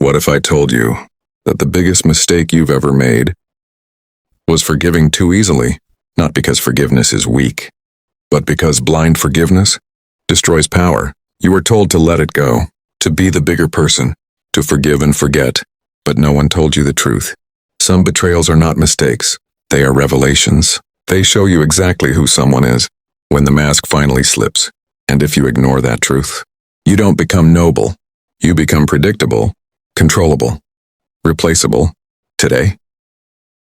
What if I told you that the biggest mistake you've ever made was forgiving too easily, not because forgiveness is weak, but because blind forgiveness destroys power. You were told to let it go, to be the bigger person, to forgive and forget, but no one told you the truth. Some betrayals are not mistakes. They are revelations. They show you exactly who someone is when the mask finally slips. And if you ignore that truth, you don't become noble. You become predictable, controllable, replaceable. Today,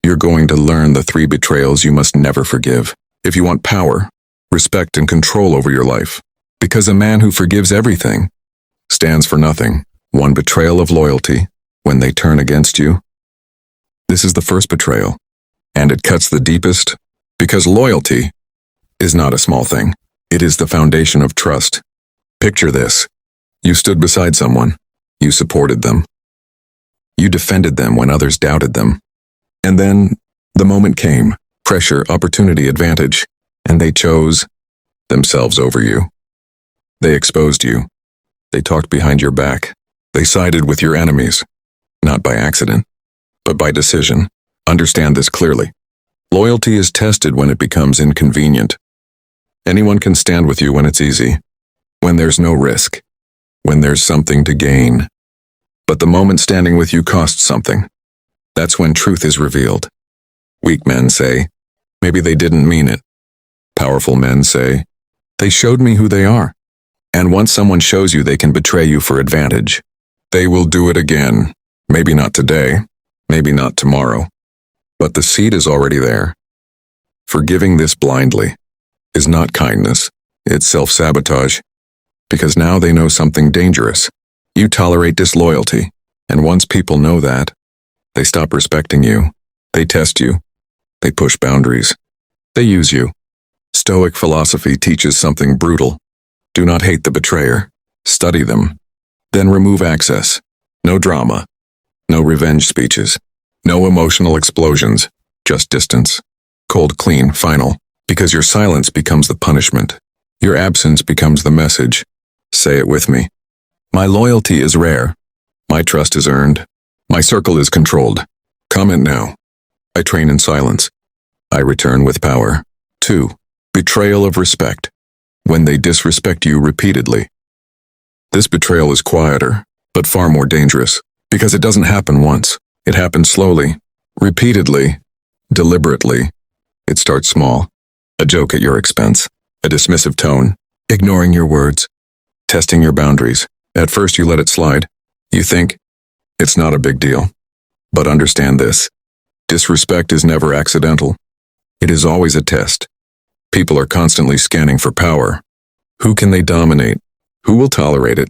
you're going to learn the 3 betrayals you must never forgive if you want power, respect, and control over your life. Because a man who forgives everything stands for nothing. 1 betrayal of loyalty, when they turn against you. This is the first betrayal, and it cuts the deepest, because loyalty is not a small thing. It is the foundation of trust. Picture this. You stood beside someone. You supported them. You defended them when others doubted them. And then the moment came, pressure, opportunity, advantage, and they chose themselves over you. They exposed you. They talked behind your back. They sided with your enemies, not by accident, but by decision. Understand this clearly. Loyalty is tested when it becomes inconvenient. Anyone can stand with you when it's easy, when there's no risk, when there's something to gain. But the moment standing with you costs something. That's when truth is revealed. Weak men say, maybe they didn't mean it. Powerful men say, they showed me who they are. And once someone shows you they can betray you for advantage, they will do it again. Maybe not today, maybe not tomorrow, but the seed is already there. Forgiving this blindly is not kindness, it's self-sabotage, because now they know something dangerous. You tolerate disloyalty, and once people know that, they stop respecting you, they test you, they push boundaries, they use you. Stoic philosophy teaches something brutal. Do not hate the betrayer, study them, then remove access. No drama, no revenge speeches, no emotional explosions, just distance. Cold, clean, final, because your silence becomes the punishment. Your absence becomes the message. Say it with me. My loyalty is rare. My trust is earned. My circle is controlled. Comment now. I train in silence. I return with power. 2. Betrayal of respect. When they disrespect you repeatedly. This betrayal is quieter, but far more dangerous, because it doesn't happen once. It happens slowly, repeatedly, deliberately. It starts small. A joke at your expense, a dismissive tone, ignoring your words, testing your boundaries. At first you let it slide. You think, it's not a big deal. But understand this. Disrespect is never accidental. It is always a test. People are constantly scanning for power. Who can they dominate? Who will tolerate it?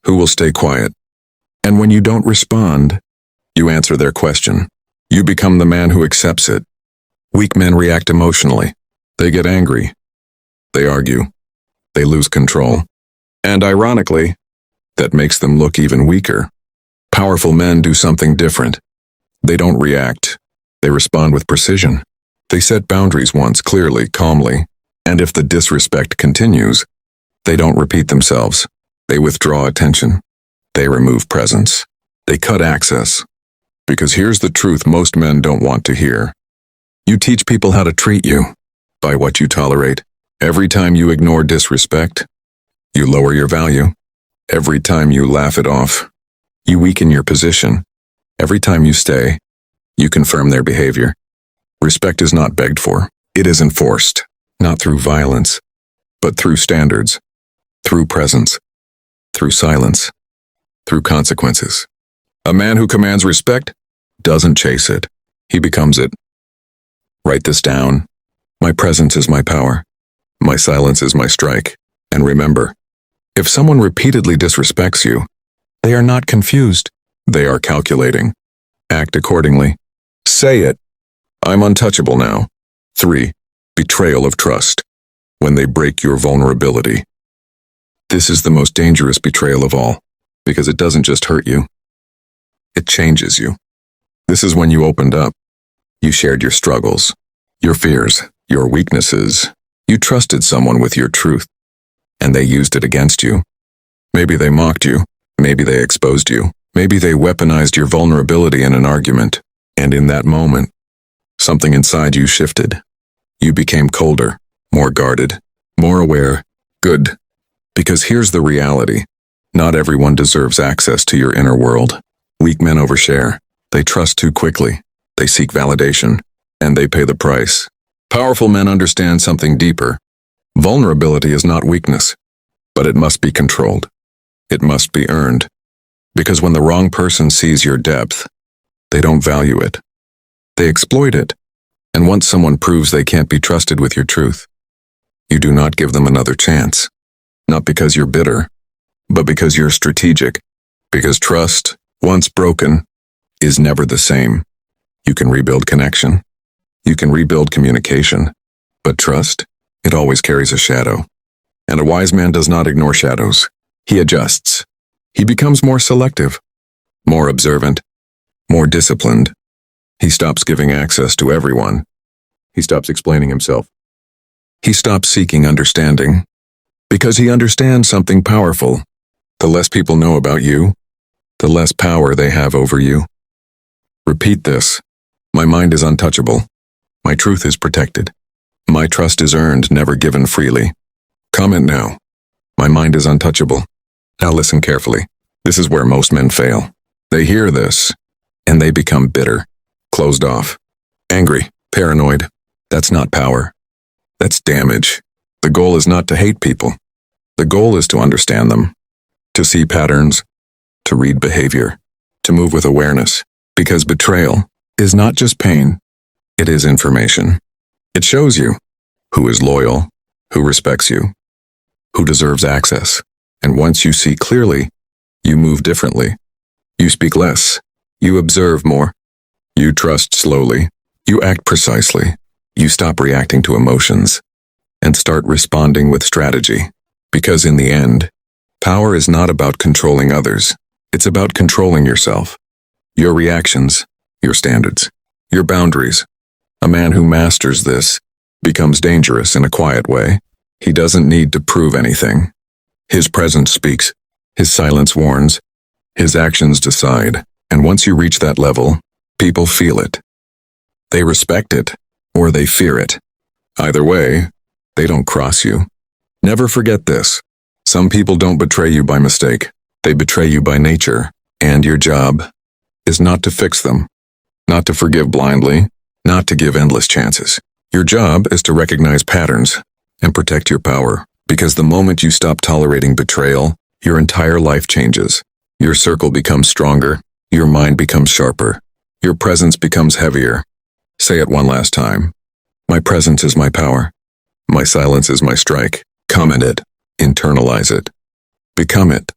Who will stay quiet? And when you don't respond, you answer their question. You become the man who accepts it. Weak men react emotionally. They get angry. They argue. They lose control. And ironically, that makes them look even weaker. Powerful men do something different. They don't react. They respond with precision. They set boundaries once, clearly, calmly. And if the disrespect continues, they don't repeat themselves. They withdraw attention. They remove presence. They cut access. Because here's the truth most men don't want to hear. You teach people how to treat you by what you tolerate. Every time you ignore disrespect, you lower your value. Every time you laugh it off, you weaken your position. Every time you stay, you confirm their behavior. Respect is not begged for. It is enforced, not through violence, but through standards, through presence, through silence, through consequences. A man who commands respect doesn't chase it. He becomes it. Write this down. My presence is my power. My silence is my strike. And remember, if someone repeatedly disrespects you, they are not confused. They are calculating. Act accordingly. Say it. I'm untouchable now. 3. Betrayal of trust. When they break your vulnerability. This is the most dangerous betrayal of all, because it doesn't just hurt you. It changes you. This is when you opened up. You shared your struggles, your fears, your weaknesses. You trusted someone with your truth, and they used it against you. Maybe they mocked you. Maybe they exposed you. Maybe they weaponized your vulnerability in an argument, and in that moment, something inside you shifted. You became colder, more guarded, more aware. Good. Because here's the reality. Not everyone deserves access to your inner world. Weak men overshare. They trust too quickly. They seek validation, and they pay the price. Powerful men understand something deeper. Vulnerability is not weakness, but it must be controlled. It must be earned. Because when the wrong person sees your depth, they don't value it. They exploit it. And once someone proves they can't be trusted with your truth, you do not give them another chance. Not because you're bitter, but because you're strategic. Because trust, once broken, is never the same. You can rebuild connection. You can rebuild communication. But trust, it always carries a shadow. And a wise man does not ignore shadows. He adjusts. He becomes more selective, more observant, more disciplined. He stops giving access to everyone. He stops explaining himself. He stops seeking understanding. Because he understands something powerful. The less people know about you, the less power they have over you. Repeat this. My mind is untouchable. My truth is protected. My trust is earned, never given freely. Comment now. My mind is untouchable. Now listen carefully. This is where most men fail. They hear this, and they become bitter, closed off, angry, paranoid. That's not power. That's damage. The goal is not to hate people. The goal is to understand them, to see patterns, to read behavior, to move with awareness. Because betrayal is not just pain, it is information. It shows you who is loyal, who respects you, who deserves access. And once you see clearly, you move differently. You speak less. You observe more. You trust slowly. You act precisely. You stop reacting to emotions and start responding with strategy. Because in the end, power is not about controlling others. It's about controlling yourself. Your reactions, your standards, your boundaries. A man who masters this becomes dangerous in a quiet way. He doesn't need to prove anything. His presence speaks. His silence warns. His actions decide. And once you reach that level, people feel it. They respect it, or they fear it. Either way, they don't cross you. Never forget this. Some people don't betray you by mistake. They betray you by nature. And your job is not to fix them, not to forgive blindly, not to give endless chances. Your job is to recognize patterns and protect your power. Because the moment you stop tolerating betrayal, your entire life changes. Your circle becomes stronger. Your mind becomes sharper. Your presence becomes heavier. Say it one last time. My presence is my power. My silence is my strike. Comment it. Internalize it. Become it.